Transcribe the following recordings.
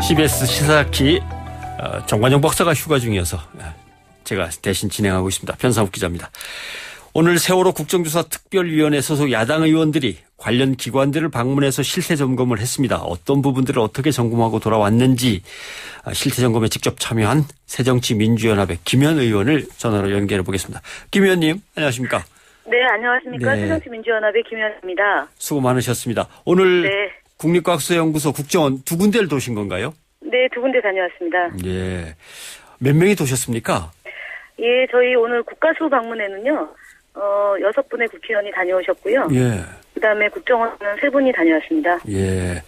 CBS 시사학기 정관용 박사가 휴가 중이어서 제가 대신 진행하고 있습니다. 변상욱 기자입니다. 오늘 세월호 국정조사 특별위원회 소속 야당 의원들이 관련 기관들을 방문해서 실태 점검을 했습니다. 어떤 부분들을 어떻게 점검하고 돌아왔는지 실태 점검에 직접 참여한 새정치민주연합의 김현 의원을 전화로 연결해 보겠습니다. 김 의원님 안녕하십니까? 네, 안녕하십니까. 네. 새정치민주연합의 김현입니다. 수고 많으셨습니다. 오늘 네. 국립과학수사연구소 국정원 두 군데를 도신 건가요? 네, 두 군데 다녀왔습니다. 예. 몇 명이 도셨습니까? 예, 저희 오늘 국가수 방문에는요, 6분의 국회의원이 다녀오셨고요. 예. 그 다음에 국정원은 3분이 다녀왔습니다. 예.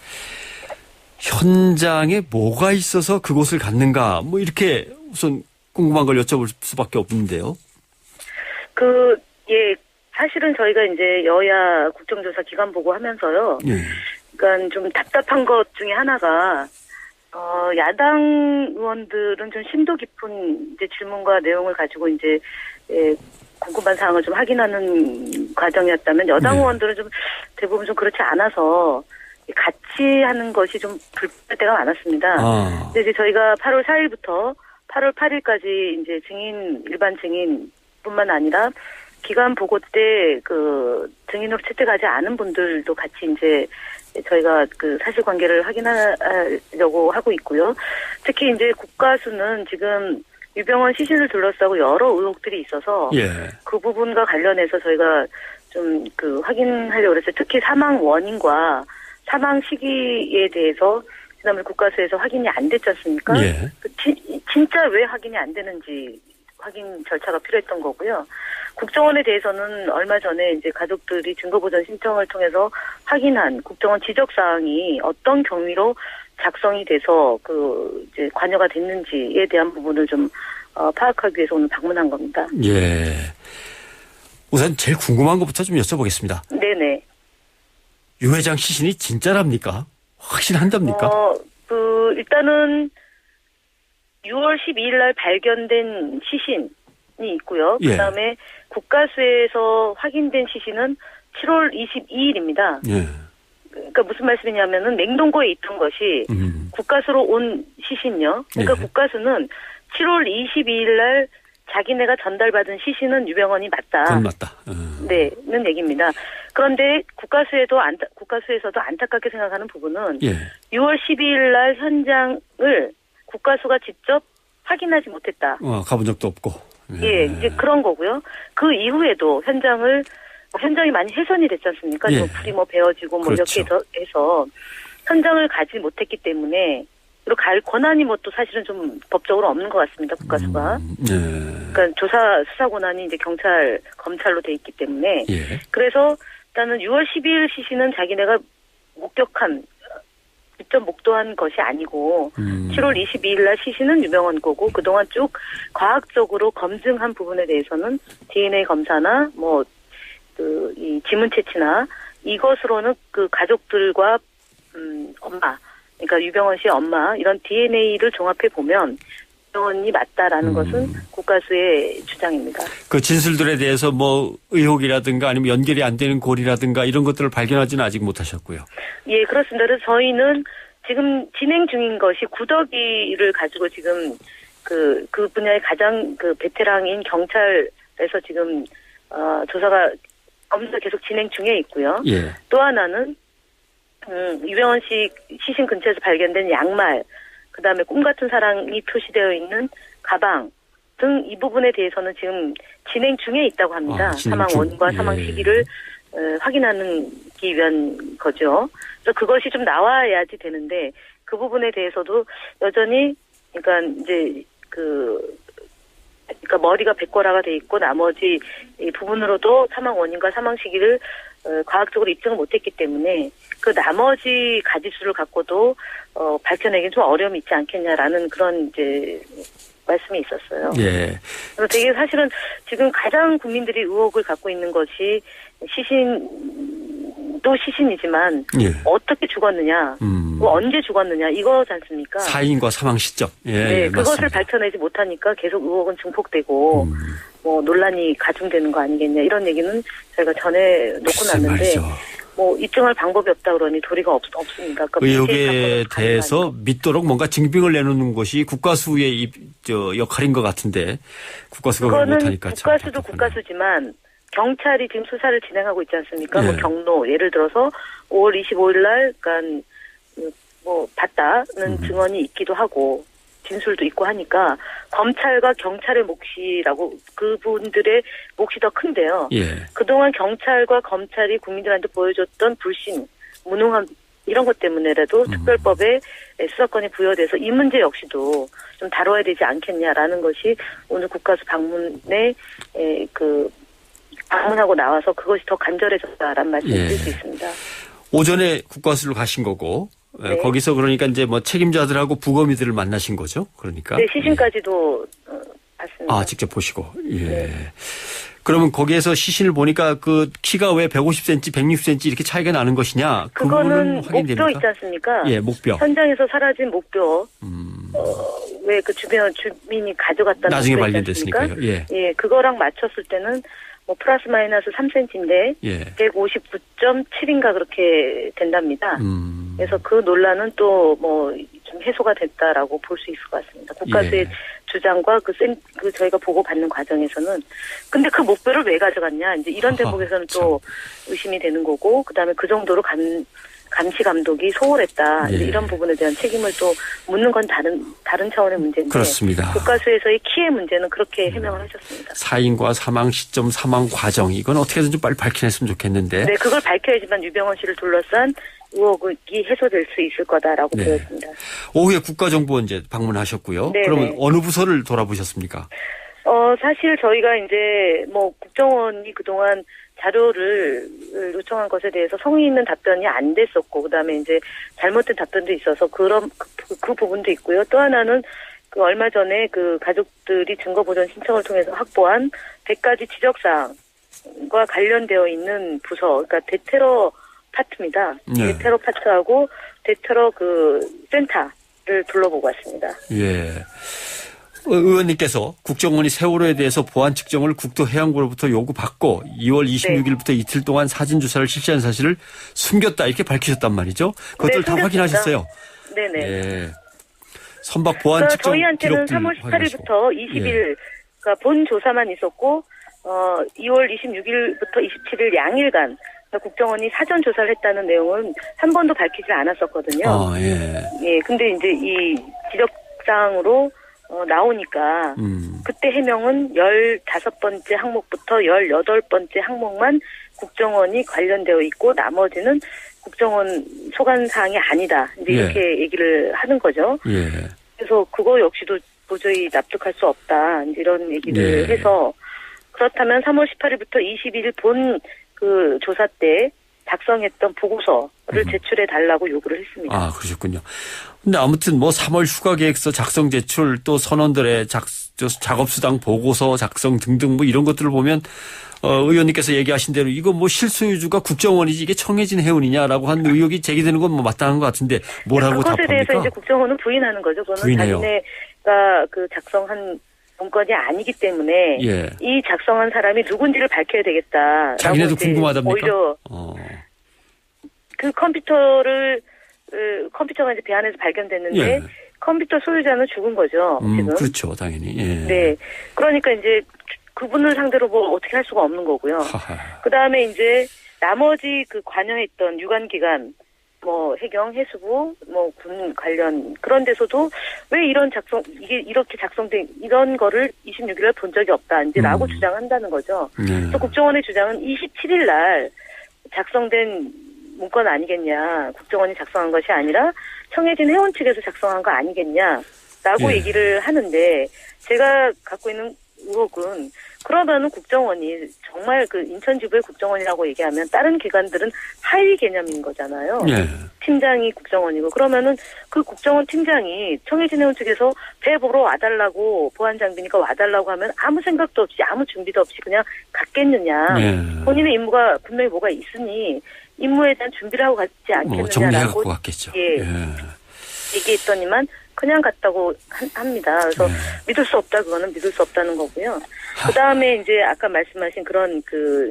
현장에 뭐가 있어서 그곳을 갔는가, 뭐 이렇게 우선 궁금한 걸 여쭤볼 수밖에 없는데요. 예, 사실은 저희가 이제 여야 국정조사 기간 보고 하면서요. 예. 그러니까 좀 답답한 것 중에 하나가, 야당 의원들은 좀 심도 깊은 이제 질문과 내용을 가지고 이제, 궁금한 사항을 좀 확인하는 과정이었다면 여당 네. 의원들은 좀 대부분 좀 그렇지 않아서 같이 하는 것이 좀 불편할 때가 많았습니다. 근데 이제 저희가 8월 4일부터 8월 8일까지 이제 일반 증인뿐만 아니라 기관 보고 때 증인으로 채택하지 않은 분들도 같이 이제 저희가 사실관계를 확인하려고 하고 있고요. 특히 이제 국가수는 지금 유병헌 시신을 둘러싸고 여러 의혹들이 있어서 예. 그 부분과 관련해서 저희가 좀 확인하려고 그랬어요. 특히 사망 원인과 사망 시기에 대해서 지난번 국가수에서 확인이 안 됐지 않습니까? 예. 진짜 왜 확인이 안 되는지 확인 절차가 필요했던 거고요. 국정원에 대해서는 얼마 전에 이제 가족들이 증거보전 신청을 통해서 확인한 국정원 지적사항이 어떤 경위로 작성이 돼서 이제 관여가 됐는지에 대한 부분을 좀 파악하기 위해서 오늘 방문한 겁니다. 예. 우선 제일 궁금한 것부터 좀 여쭤보겠습니다. 네네. 유 회장 시신이 진짜랍니까? 확신한답니까? 일단은 6월 12일 날 발견된 시신이 있고요. 예. 그다음에 국가수에서 확인된 시신은 7월 22일입니다. 예. 그러니까 무슨 말씀이냐면은 냉동고에 있던 것이 국가수로 온 시신요. 그러니까 예. 국가수는 7월 22일 날 자기네가 전달받은 시신은 유병헌이 맞다. 그건 맞다. 네,는 얘기입니다. 그런데 국가수에서도 안타깝게 생각하는 부분은 예. 6월 12일 날 현장을 국가수가 직접 확인하지 못했다. 가본 적도 없고. 예, 이제 그런 거고요. 그 이후에도 현장이 많이 훼손이 됐지 않습니까? 예. 불이 베어지고 그렇죠. 이렇게 해서 현장을 가지 못했기 때문에 그리고 갈 권한이 또 사실은 좀 법적으로 없는 것 같습니다. 국가수가. 예. 그러니까 수사 권한이 이제 검찰로 돼 있기 때문에. 예. 그래서 일단은 6월 12일 시신은 자기네가 직접 목도한 것이 아니고 7월 22일 날 시신은 유병헌 거고 그동안 쭉 과학적으로 검증한 부분에 대해서는 DNA 검사나 이 지문 채취나 이것으로는 가족들과 엄마, 그러니까 유병헌 씨의 엄마 이런 DNA를 종합해 보면 유병헌이 맞다라는 것은 국가수의 주장입니다. 그 진술들에 대해서 의혹이라든가 아니면 연결이 안 되는 고리라든가 이런 것들을 발견하지는 아직 못하셨고요. 예, 그렇습니다. 그래서 저희는 지금 진행 중인 것이 구더기를 가지고 지금 그 분야의 가장 베테랑인 경찰에서 지금 조사가 검사 계속 진행 중에 있고요. 예. 또 하나는 유병헌 씨 시신 근처에서 발견된 양말, 그다음에 꿈 같은 사랑이 표시되어 있는 가방 등 이 부분에 대해서는 지금 진행 중에 있다고 합니다. 사망 원인과 사망 시기를 확인하기 위한 거죠. 그래서 그것이 좀 나와야지 되는데 그 부분에 대해서도 여전히 그러니까 이제 그러니까 머리가 백골화가 돼 있고 나머지 이 부분으로도 사망 원인과 사망 시기를 과학적으로 입증을 못했기 때문에 그 나머지 가지수를 갖고도 밝혀내기는 좀 어려움이 있지 않겠냐라는 그런 이제 말씀이 있었어요. 예. 그래서 되게 사실은 지금 가장 국민들이 의혹을 갖고 있는 것이 시신도 시신이지만 예. 어떻게 죽었느냐, 언제 죽었느냐 이거지 않습니까? 사인과 사망 시점. 예, 네, 그것을 맞습니다. 밝혀내지 못하니까 계속 의혹은 증폭되고 논란이 가중되는 거 아니겠냐 이런 얘기는 저희가 전에 놓고 났는데 말이죠. 뭐 입증할 방법이 없다 그러니 도리가 없습니다. 그러니까 의혹에 대해서 믿도록 뭔가 증빙을 내놓는 것이 국가수의 역할인 것 같은데 국가수가 그걸 못하니까 참 국가수도 국가수지만 경찰이 지금 수사를 진행하고 있지 않습니까? 네. 뭐 경로 예를 들어서 5월 25일 날 그러니까 뭐 봤다는 증언이 있기도 하고 진술도 있고 하니까 검찰과 경찰의 몫이라고 그분들의 몫이 더 큰데요. 예. 그동안 경찰과 검찰이 국민들한테 보여줬던 불신, 무능함 이런 것 때문에라도 특별법에 수사권이 부여돼서 이 문제 역시도 좀 다뤄야 되지 않겠냐라는 것이 오늘 국가수 방문에 방문하고 나와서 그것이 더 간절해졌다라는 말씀을 드릴 수 있습니다. 오전에 국가수를 가신 거고 네. 거기서 그러니까 이제 뭐 책임자들하고 부검이들을 만나신 거죠. 그러니까. 네, 시신까지도 봤습니다. 아, 직접 보시고. 예. 네. 그러면 거기에서 시신을 보니까 그 키가 왜 150cm, 160cm 이렇게 차이가 나는 것이냐? 그거는 확인됩니까? 목뼈 있지 않습니까? 예, 목뼈. 현장에서 사라진 목뼈. 왜 그 주민이 가져갔다는 나중에 목뼈 있지 발견됐으니까요. 않습니까? 예. 예, 그거랑 맞췄을 때는 뭐 플러스 마이너스 3cm인데 예. 159.7인가 그렇게 된답니다. 그래서 그 논란은 또 뭐 좀 해소가 됐다라고 볼 수 있을 것 같습니다. 국가수의 주장과 그 저희가 보고 받는 과정에서는 근데 그 목표를 왜 가져갔냐 이제 이런 대목에서는 또 의심이 되는 거고 그다음에 그 정도로 감시 감독이 소홀했다. 예. 이런 부분에 대한 책임을 또 묻는 건 다른 차원의 문제인데 그렇습니다. 국가수에서의 키의 문제는 그렇게 해명을 하셨습니다. 사인과 사망 시점, 사망 과정 이건 어떻게든 좀 빨리 밝혀냈으면 좋겠는데. 네, 그걸 밝혀야지만 유병헌 씨를 둘러싼 의혹이 해소될 수 있을 거다라고 네. 보였습니다. 오후에 국가정보원제 방문하셨고요. 네네. 그러면 어느 부서를 돌아보셨습니까? 사실 저희가 이제 뭐 국정원이 그동안 자료를 요청한 것에 대해서 성의 있는 답변이 안 됐었고 그다음에 이제 잘못된 답변도 있어서 그런 그 부분도 있고요. 또 하나는 그 얼마 전에 그 가족들이 증거 보전 신청을 통해서 확보한 100가지 지적사항과 관련되어 있는 부서, 그러니까 대테러 파트입니다. 네. 대테러 파트하고 대테러 그 센터를 둘러보고 왔습니다. 예. 의원님께서 국정원이 세월호에 대해서 보안 측정을 국토해양부로부터 요구받고 2월 26일부터 이틀 동안 사진 주사를 실시한 사실을 숨겼다 이렇게 밝히셨단 말이죠. 그것들 다 숨겼습니다. 확인하셨어요. 네네. 예. 선박 보안 측정 저희한테는 기록들 3월 확인하시고. 18일부터 20일 예. 그러니까 본 조사만 있었고 2월 26일부터 27일 양일간 국정원이 사전 조사를 했다는 내용은 한 번도 밝히지 않았었거든요. 아, 예. 예, 근데 이제 이 지적사항으로 나오니까 그때 해명은 15번째 항목부터 18번째 항목만 국정원이 관련되어 있고 나머지는 국정원 소관사항이 아니다. 이제 이렇게 얘기를 하는 거죠. 예. 그래서 그거 역시도 도저히 납득할 수 없다. 이제 이런 얘기를 해서 그렇다면 3월 18일부터 22일 본 그 조사 때 작성했던 보고서를 제출해 달라고 요구를 했습니다. 아, 그러셨군요. 근데 아무튼 뭐 3월 휴가 계획서 작성 제출 또 선원들의 작업수당 보고서 작성 등등 뭐 이런 것들을 보면 의원님께서 얘기하신 대로 이거 뭐 실소유주가 국정원이지 이게 청해진 해운이냐라고 한 의혹이 제기되는 건 뭐 마땅한 것 같은데 뭐라고 그것에 답합니까? 대해서 이제 국정원은 부인하는 거죠. 그거는 부인해요. 자기네가 그 작성한 문건이 아니기 때문에 예. 이 작성한 사람이 누군지를 밝혀야 되겠다. 자기네도 궁금하답니까? 오히려 그 컴퓨터가 이제 배안에서 발견됐는데 예. 컴퓨터 소유자는 죽은 거죠. 지금. 그렇죠, 당연히. 예. 네. 그러니까 이제 그분을 상대로 뭐 어떻게 할 수가 없는 거고요. 그 다음에 이제 나머지 그 관여했던 유관기관, 뭐 해경, 해수부, 뭐 군 관련 그런 데서도 왜 이런 이게 이렇게 작성된 이런 거를 26일에 본 적이 없다 이제라고 주장한다는 거죠. 그래서 국정원의 주장은 27일 날 작성된 문건 아니겠냐, 국정원이 작성한 것이 아니라 청해진 해운 측에서 작성한 거 아니겠냐라고 얘기를 하는데 제가 갖고 있는 의혹은 그러면은 국정원이 정말 그 인천지부의 국정원이라고 얘기하면 다른 기관들은 하위 개념인 거잖아요. 예. 팀장이 국정원이고 그러면은 그 국정원 팀장이 청해진 해운 측에서 배 보러 와달라고 보안 장비니까 와달라고 하면 아무 생각도 없이 아무 준비도 없이 그냥 갔겠느냐. 예. 본인의 임무가 분명히 뭐가 있으니 임무에 대한 준비를 하고 갔지 않겠느냐라고. 정리해 갖고 갔겠죠. 예. 얘기했더니만 그냥 갔다고 합니다. 그래서 믿을 수 없다, 그거는 믿을 수 없다는 거고요. 그 다음에 이제 아까 말씀하신 그런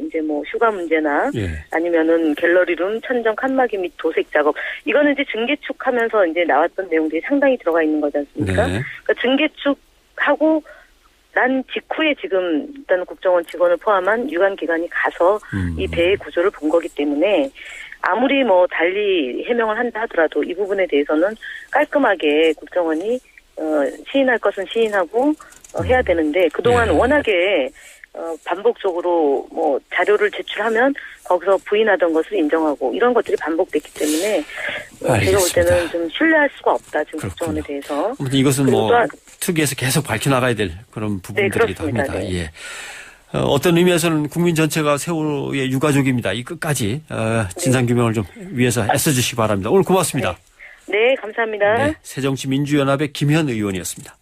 이제 뭐 휴가 문제나 아니면은 갤러리룸 천정 칸막이 및 도색 작업, 이거는 이제 증개축하면서 이제 나왔던 내용들이 상당히 들어가 있는 거지 않습니까? 네. 그러니까 증개축하고 난 직후에 지금 일단 국정원 직원을 포함한 유관기관이 가서 이 배의 구조를 본 거기 때문에 아무리 뭐 달리 해명을 한다 하더라도 이 부분에 대해서는 깔끔하게 국정원이 시인할 것은 시인하고 해야 되는데 그동안 워낙에 반복적으로 뭐 자료를 제출하면 거기서 부인하던 것을 인정하고 이런 것들이 반복됐기 때문에 제가 볼 때는 좀 신뢰할 수가 없다, 지금 그렇군요. 국정원에 대해서. 아무튼 이것은 뭐 특위에서 계속 밝혀나가야 될 그런 부분들이기도 합니다. 네. 예. 어떤 의미에서는 국민 전체가 세월호의 유가족입니다. 이 끝까지 진상규명을 좀 위해서 애써주시기 바랍니다. 오늘 고맙습니다. 네, 감사합니다. 네, 새정치민주연합의 김현 의원이었습니다.